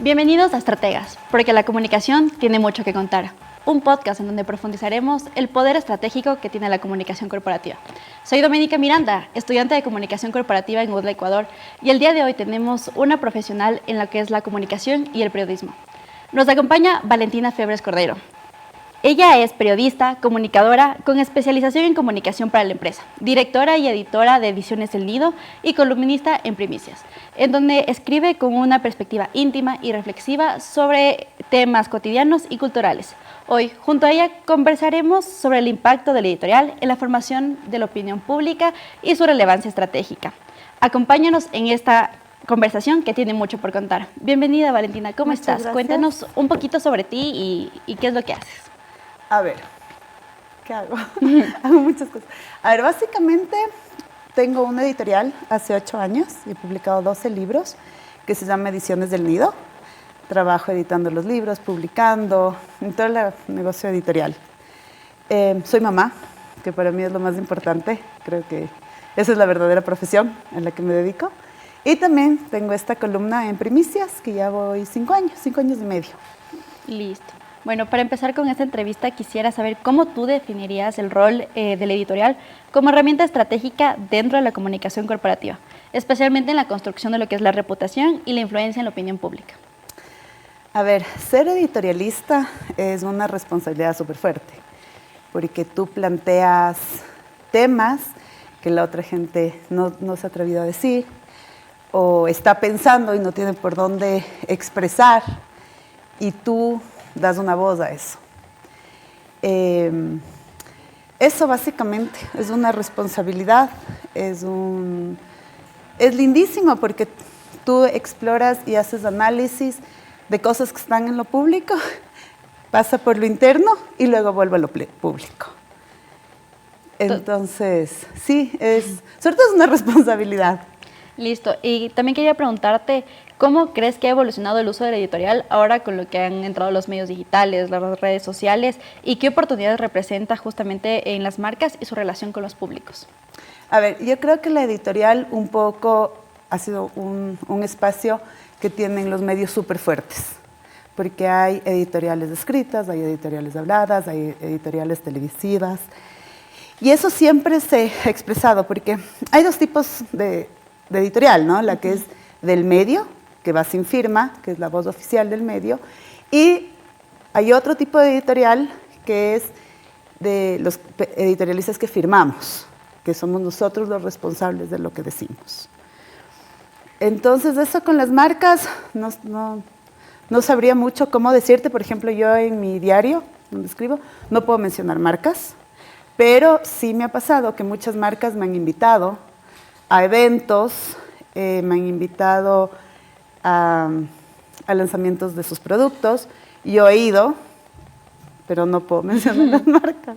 Bienvenidos a Estrategas, porque la comunicación tiene mucho que contar. Un podcast en donde profundizaremos el poder estratégico que tiene la comunicación corporativa. Soy Doménica Miranda, estudiante de comunicación corporativa en UDLA Ecuador, y el día de hoy tenemos una profesional en lo que es la comunicación y el periodismo. Nos acompaña Valentina Febres Cordero. Ella es periodista, comunicadora con especialización en comunicación para la empresa, directora y editora de Ediciones El Nido y columnista en Primicias, en donde escribe con una perspectiva íntima y reflexiva sobre temas cotidianos y culturales. Hoy, junto a ella, conversaremos sobre el impacto del editorial en la formación de la opinión pública y su relevancia estratégica. Acompáñanos en esta conversación que tiene mucho por contar. Bienvenida, Valentina, ¿cómo estás? Gracias. Cuéntanos un poquito sobre ti y qué es lo que haces. A ver, ¿qué hago? Hago muchas cosas. A ver, básicamente tengo una editorial hace 8 años. He publicado 12 libros que se llama Ediciones del Nido. Trabajo editando los libros, publicando, en todo el negocio editorial. Soy mamá, que para mí es lo más importante. Creo que esa es la verdadera profesión en la que me dedico. Y también tengo esta columna en Primicias, que ya voy 5 años y medio. Listo. Bueno, para empezar con esta entrevista quisiera saber cómo tú definirías el rol del editorial como herramienta estratégica dentro de la comunicación corporativa, especialmente en la construcción de lo que es la reputación y la influencia en la opinión pública. A ver, ser editorialista es una responsabilidad súper fuerte, porque tú planteas temas que la otra gente no se ha atrevido a decir, o está pensando y no tiene por dónde expresar, y tú das una voz a eso. Eso básicamente es una responsabilidad, es lindísimo porque tú exploras y haces análisis de cosas que están en lo público, pasa por lo interno y luego vuelve a lo público. Entonces, sí, sobre todo es una responsabilidad. Listo. Y también quería preguntarte, ¿cómo crees que ha evolucionado el uso del editorial ahora con lo que han entrado los medios digitales, las redes sociales, y qué oportunidades representa justamente en las marcas y su relación con los públicos? A ver, yo creo que la editorial un poco ha sido un espacio que tienen los medios súper fuertes, porque hay editoriales escritas, hay editoriales habladas, hay editoriales televisivas, y eso siempre se ha expresado, porque hay dos tipos de editorial, ¿no? La que es del medio, que va sin firma, que es la voz oficial del medio, y hay otro tipo de editorial que es de los editorialistas que firmamos, que somos nosotros los responsables de lo que decimos. Entonces, eso con las marcas no sabría mucho cómo decirte. Por ejemplo, yo en mi diario, donde escribo, no puedo mencionar marcas, pero sí me ha pasado que muchas marcas me han invitado a eventos, me han invitado a lanzamientos de sus productos, y yo he ido, pero no puedo mencionar las marcas.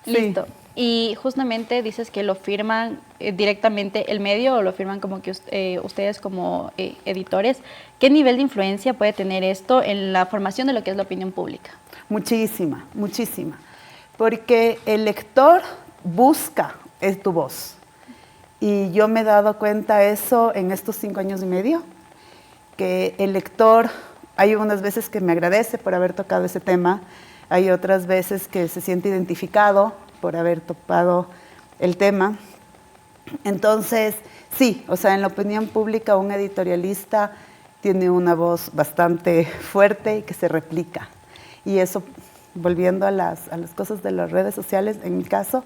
Listo. Sí. Y justamente dices que lo firman directamente el medio o lo firman como que ustedes como editores. ¿Qué nivel de influencia puede tener esto en la formación de lo que es la opinión pública? Muchísima, muchísima. Porque el lector busca tu voz. Y yo me he dado cuenta eso en estos 5 años y medio, que el lector, hay unas veces que me agradece por haber tocado ese tema, hay otras veces que se siente identificado por haber topado el tema. Entonces, sí, o sea, en la opinión pública un editorialista tiene una voz bastante fuerte y que se replica. Y eso, volviendo a las cosas de las redes sociales, en mi caso,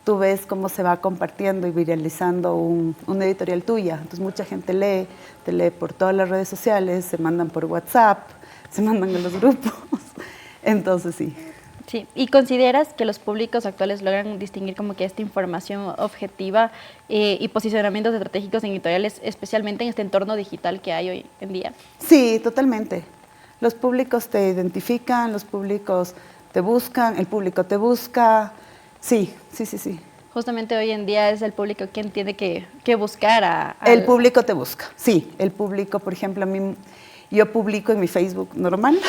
tú ves cómo se va compartiendo y viralizando una editorial tuya. Entonces mucha gente te lee por todas las redes sociales, se mandan por WhatsApp, se mandan en los grupos. Entonces sí. Sí, ¿y consideras que los públicos actuales logran distinguir como que esta información objetiva y posicionamientos estratégicos en editoriales, especialmente en este entorno digital que hay hoy en día? Sí, totalmente. Los públicos te identifican, los públicos te buscan, el público te busca. Sí. Justamente hoy en día es el público quien tiene que buscar El público te busca, sí. El público, por ejemplo, yo publico en mi Facebook normal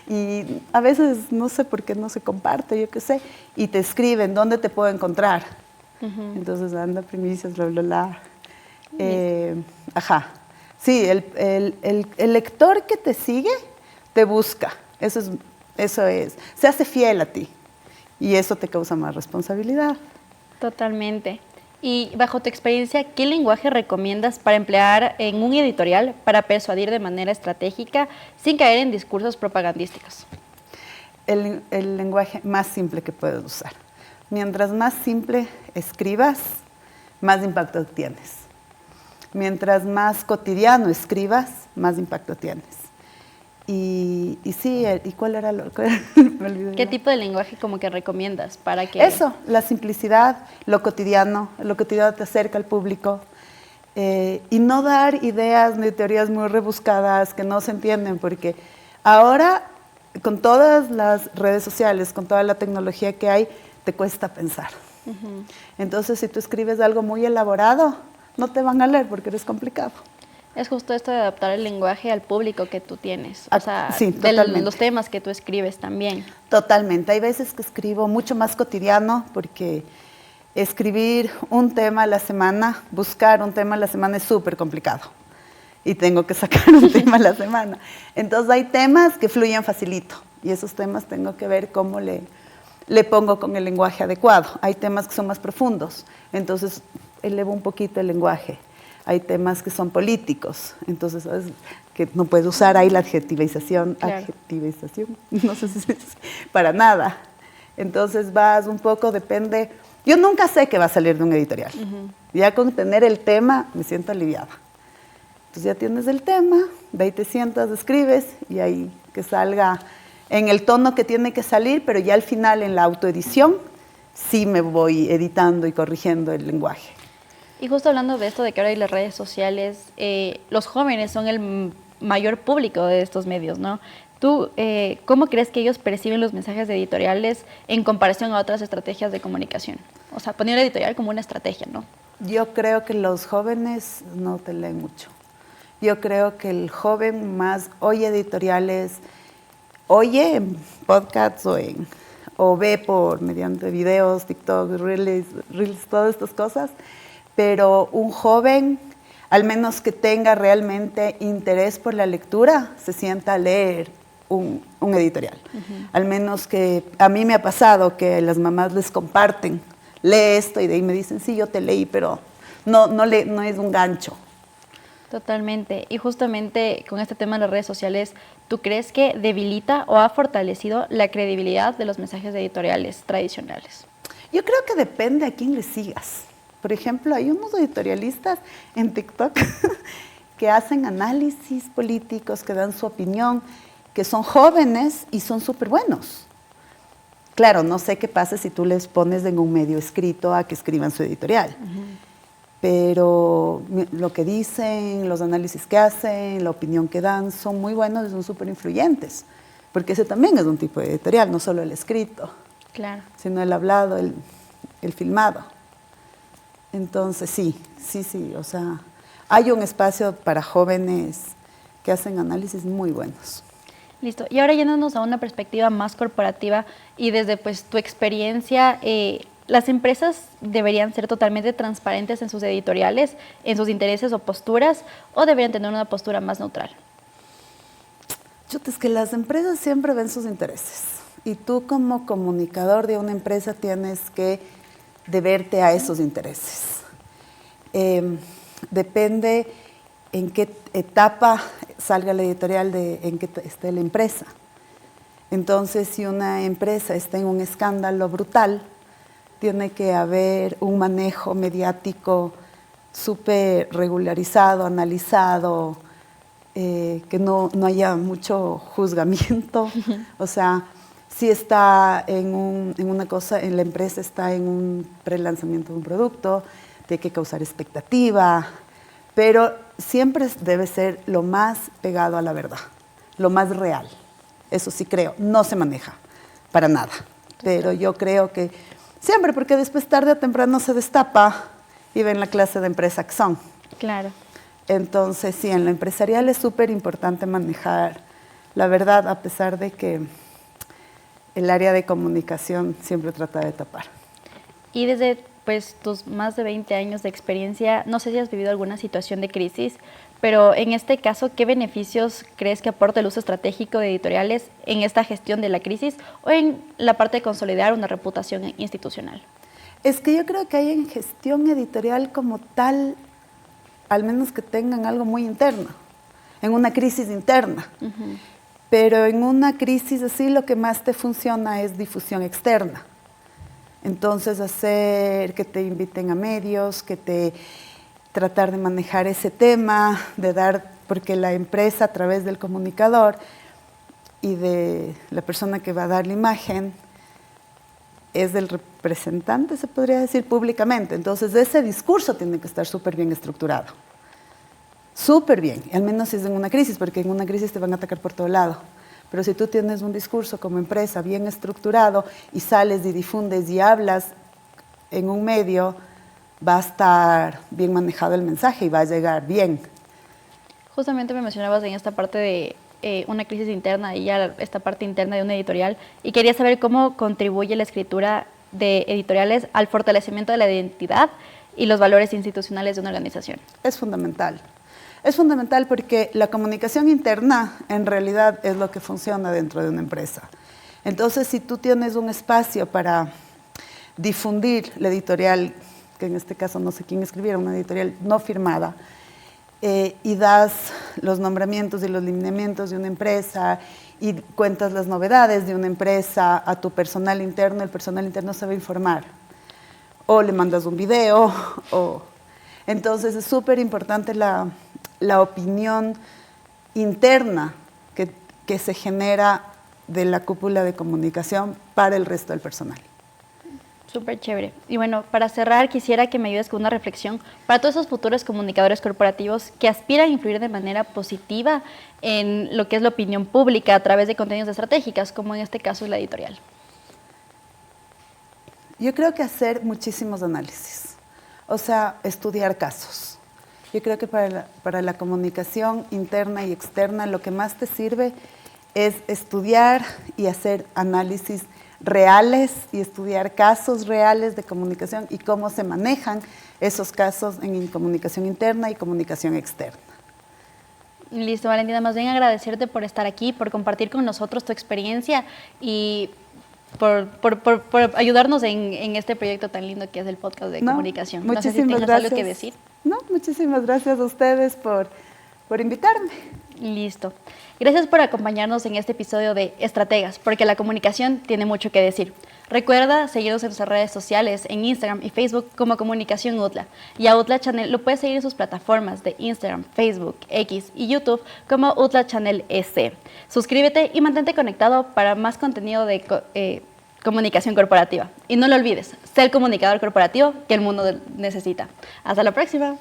y a veces no sé por qué no se comparte, yo qué sé, y te escriben, ¿dónde te puedo encontrar? Entonces anda Primicias, bla, bla, bla. Ajá. Sí, el lector que te sigue te busca, eso es, se hace fiel a ti y eso te causa más responsabilidad. Totalmente. Y bajo tu experiencia, ¿qué lenguaje recomiendas para emplear en un editorial para persuadir de manera estratégica sin caer en discursos propagandísticos? El lenguaje más simple que puedes usar. Mientras más simple escribas, más impacto tienes. Mientras más cotidiano escribas, más impacto tienes. Y sí, ¿y cuál era lo que me olvidé? ¿Qué tipo de lenguaje como que recomiendas para que...? Eso, la simplicidad, lo cotidiano te acerca al público. Y no dar ideas ni teorías muy rebuscadas que no se entienden, porque ahora, con todas las redes sociales, con toda la tecnología que hay, te cuesta pensar. Entonces, si tú escribes algo muy elaborado, no te van a leer porque eres complicado. Es justo esto de adaptar el lenguaje al público que tú tienes, o sea, sí, los temas que tú escribes también. Totalmente. Hay veces que escribo mucho más cotidiano porque escribir un tema a la semana, buscar un tema a la semana es súper complicado. Y tengo que sacar un tema a la semana. Entonces hay temas que fluyen facilito y esos temas tengo que ver cómo le pongo con el lenguaje adecuado. Hay temas que son más profundos, entonces elevo un poquito el lenguaje. Hay temas que son políticos, entonces ¿sabes? Que no puedes usar ahí la adjetivización, claro. No sé si es para nada. Entonces vas un poco, depende. Yo nunca sé qué va a salir de un editorial. Ya con tener el tema me siento aliviada. Entonces ya tienes el tema, de ahí te sientas, escribes y ahí que salga en el tono que tiene que salir, pero ya al final en la autoedición sí me voy editando y corrigiendo el lenguaje. Y justo hablando de esto, de que ahora hay las redes sociales, los jóvenes son el mayor público de estos medios, ¿no? ¿Tú cómo crees que ellos perciben los mensajes de editoriales en comparación a otras estrategias de comunicación? O sea, poner la editorial como una estrategia, ¿no? Yo creo que los jóvenes no te leen mucho. Yo creo que el joven más oye editoriales, oye en podcasts o ve mediante videos, TikTok, Reels, todas estas cosas, pero un joven, al menos que tenga realmente interés por la lectura, se sienta a leer un editorial. Al menos que a mí me ha pasado que las mamás les comparten, lee esto y de ahí me dicen, sí, yo te leí, pero no es un gancho. Totalmente. Y justamente con este tema de las redes sociales, ¿tú crees que debilita o ha fortalecido la credibilidad de los mensajes editoriales tradicionales? Yo creo que depende a quién le sigas. Por ejemplo, hay unos editorialistas en TikTok que hacen análisis políticos, que dan su opinión, que son jóvenes y son súper buenos. Claro, no sé qué pasa si tú les pones en un medio escrito a que escriban su editorial. Pero lo que dicen, los análisis que hacen, la opinión que dan, son muy buenos y son súper influyentes. Porque ese también es un tipo de editorial, no solo el escrito, claro, sino el hablado, el filmado. Entonces, sí, o sea, hay un espacio para jóvenes que hacen análisis muy buenos. Listo. Y ahora yéndonos a una perspectiva más corporativa y desde pues tu experiencia, ¿las empresas deberían ser totalmente transparentes en sus editoriales, en sus intereses o posturas, o deberían tener una postura más neutral? Es que las empresas siempre ven sus intereses y tú como comunicador de una empresa tienes que deberte a esos intereses. Depende en qué etapa salga la editorial, en qué esté la empresa. Entonces, si una empresa está en un escándalo brutal, tiene que haber un manejo mediático súper regularizado, analizado, que no haya mucho juzgamiento. O sea, si está en una cosa, en la empresa está en un prelanzamiento de un producto, tiene que causar expectativa, pero siempre debe ser lo más pegado a la verdad, lo más real. Eso sí creo, no se maneja para nada, pero yo creo que siempre, porque después tarde o temprano se destapa y ven la clase de empresa que son. Claro. Entonces, sí, en lo empresarial es súper importante manejar la verdad, a pesar de que el área de comunicación siempre trata de tapar. Y desde pues, tus más de 20 años de experiencia, no sé si has vivido alguna situación de crisis, Pero en este caso, ¿qué beneficios crees que aporta el uso estratégico de editoriales en esta gestión de la crisis o en la parte de consolidar una reputación institucional? Es que yo creo que hay en gestión editorial como tal, al menos que tengan algo muy interno, en una crisis interna. Pero en una crisis así lo que más te funciona es difusión externa. Entonces hacer que te inviten a medios, tratar de manejar ese tema, porque la empresa a través del comunicador y de la persona que va a dar la imagen es del representante, se podría decir, públicamente. Entonces ese discurso tiene que estar súper bien estructurado. Súper bien, al menos si es en una crisis, porque en una crisis te van a atacar por todo lado. Pero si tú tienes un discurso como empresa bien estructurado y sales y difundes y hablas en un medio, va a estar bien manejado el mensaje y va a llegar bien. Justamente me mencionabas en esta parte de una crisis interna y ya esta parte interna de una editorial, y quería saber cómo contribuye la escritura de editoriales al fortalecimiento de la identidad y los valores institucionales de una organización. Es fundamental. Es fundamental porque la comunicación interna en realidad es lo que funciona dentro de una empresa. Entonces, si tú tienes un espacio para difundir la editorial, que en este caso no sé quién escribiera, una editorial no firmada, y das los nombramientos y los lineamientos de una empresa y cuentas las novedades de una empresa a tu personal interno, el personal interno se va a informar. O le mandas un video, entonces es súper importante la opinión interna que se genera de la cúpula de comunicación para el resto del personal. Súper chévere. Y bueno, para cerrar, quisiera que me ayudes con una reflexión para todos esos futuros comunicadores corporativos que aspiran a influir de manera positiva en lo que es la opinión pública a través de contenidos estratégicos, como en este caso es la editorial. Yo creo que hacer muchísimos análisis, o sea, estudiar casos. Yo creo que para la comunicación interna y externa lo que más te sirve es estudiar y hacer análisis reales y estudiar casos reales de comunicación y cómo se manejan esos casos en comunicación interna y comunicación externa. Listo, Valentina, más bien agradecerte por estar aquí, por compartir con nosotros tu experiencia y por ayudarnos en este proyecto tan lindo que es el podcast de comunicación. No sé si tengas algo que decir. No, muchísimas gracias a ustedes por invitarme. Listo. Gracias por acompañarnos en este episodio de Estrategas, porque la comunicación tiene mucho que decir. Recuerda seguirnos en nuestras redes sociales, en Instagram y Facebook como Comunicación UTLA. Y a UTLA Channel lo puedes seguir en sus plataformas de Instagram, Facebook, X y YouTube como UTLA Channel EC. Suscríbete y mantente conectado para más contenido de comunicación corporativa. Y no lo olvides, sé el comunicador corporativo que el mundo necesita. Hasta la próxima.